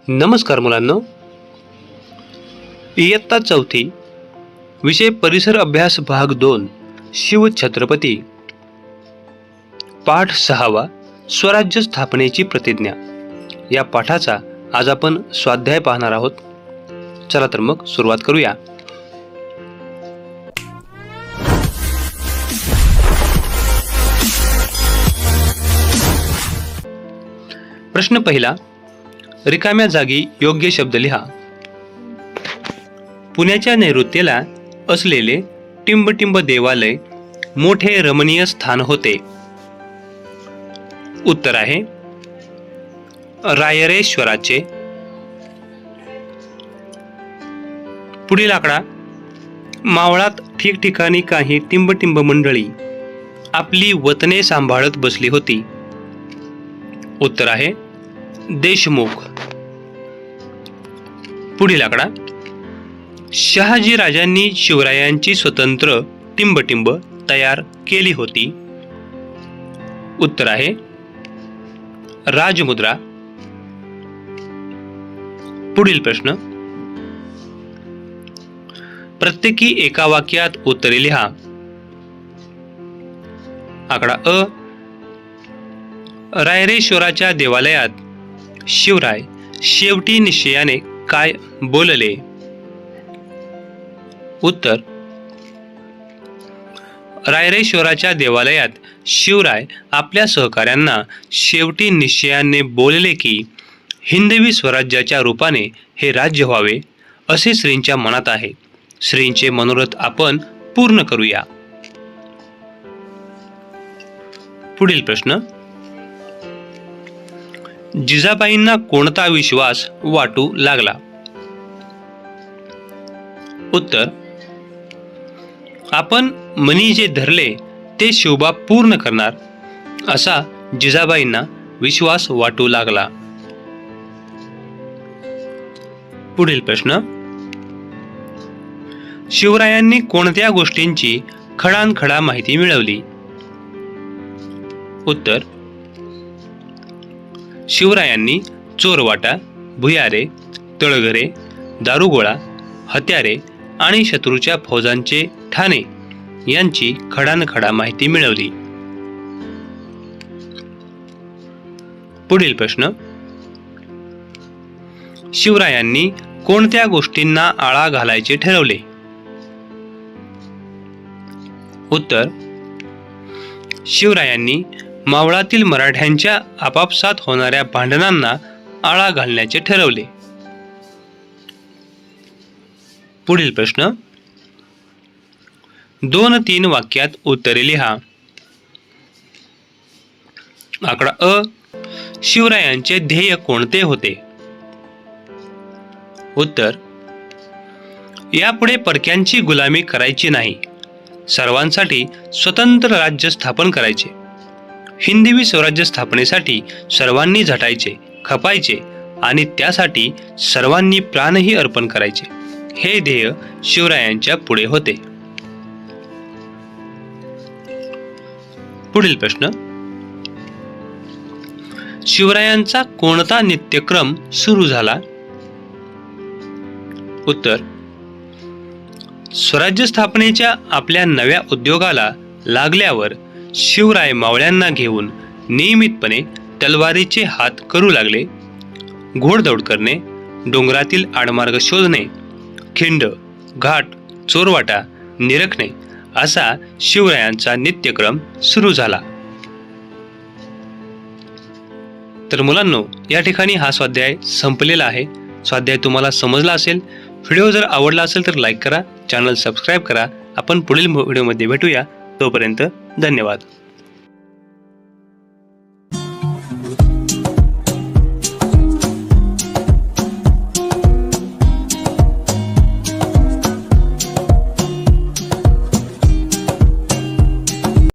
नमस्कार मुलांनो, इयत्ता चौथी विषय परिसर अभ्यास भाग 2 शिव छत्रपती पाठ 6 स्वराज्य स्थापनेची प्रतिज्ञा या पाठाचा आज आपण स्वाध्याय पाहणार आहोत. चला तर मग सुरुवात करूया. प्रश्न पहिला, रिकाम्या जागी योग्य शब्द लिहा. पुण्याच्या नैऋत्येला असलेले टिंबटिंब देवालय मोठे रमणीय स्थान होते. उत्तर आहे रायरेश्वराचे. पुढील आकडा, मावळात ठिकठिकाणी काही टिंबटिंब मंडळी आपली वतने सांभाळत बसली होती. उत्तर आहे देशमुख. पुढील आकडा, शहाजी राजांनी शिवरायांची स्वतंत्र टिंबटिंब तयार केली होती. उत्तर आहे राजमुद्रा. पुढील प्रश्न, प्रत्येकी एका वाक्यात उत्तरे लिहा. आकडा अ, रायरेश्वराच्या देवालयात शिवराय शेवटी निश्चयाने काय बोलले? उत्तर, रायरेश्वराच्या देवालयात शिवराय आपल्या सहकाऱ्यांना शेवटी निश्चयाने बोलले की हिंदवी स्वराज्याच्या रूपाने हे राज्य व्हावे असे श्रींच्या मनात आहे. श्रींचे मनोरथ आपण पूर्ण करूया. पुढील प्रश्न, जिजाबाईंना कोणता विश्वास वाटू लागला? उत्तर, आपण मनी जे धरले ते शिवबा पूर्ण करणार असा जिजाबाईंना विश्वास वाटू लागला. पुढील प्रश्न, शिवरायांनी कोणत्या गोष्टींची खडानखडा माहिती मिळवली? उत्तर, शिवरायांनी चोरवाटा, भुयारे, तळघरे, दारुगोळा, हत्यारे आणि शत्रूच्या फौजांचे ठाणे यांची खडानखडा माहिती मिळवली. पुढील प्रश्न, शिवरायांनी कोणत्या गोष्टींना आळा घालायचे ठरवले? उत्तर, शिवरायांनी मावळातील मराठ्यांच्या आपापसात होणाऱ्या भांडणांना आळा घालण्याचे ठरवले. पुढील प्रश्न, 2-3 वाक्यात उत्तरे लिहा. आकडा अ, शिवरायांचे ध्येय कोणते होते? उत्तर, यापुढे परक्यांची गुलामी करायची नाही, सर्वांसाठी स्वतंत्र राज्य स्थापन करायचे. हिंदवी स्वराज्य स्थापनेसाठी सर्वांनी झटायचे, खपायचे आणि त्यासाठी सर्वांनी प्राणही अर्पण करायचे. हे ध्येय शिवरायांच्या पुढे होते. पुढील प्रश्न, शिवरायांचा कोणता नित्यक्रम सुरू झाला? उत्तर, स्वराज्य स्थापनेच्या आपल्या नव्या उद्योगाला लागल्यावर शिवराय मावळ्यांना घेऊन नियमितपणे तलवारीचे हात करू लागले. घोडदौड करणे, डोंगरातील आडमार्ग शोधणे, खिंड, घाट, चोरवाटा निरखणे असा शिवरायांचा नित्यक्रम सुरू झाला. तर मुलांनो, या ठिकाणी हा स्वाध्याय संपलेला आहे. स्वाध्याय तुम्हाला समजला असेल. व्हिडिओ जर आवडला असेल तर लाईक करा, चॅनल सबस्क्राईब करा. आपण पुढील व्हिडिओमध्ये भेटूया. तोपर्यंत धन्यवाद.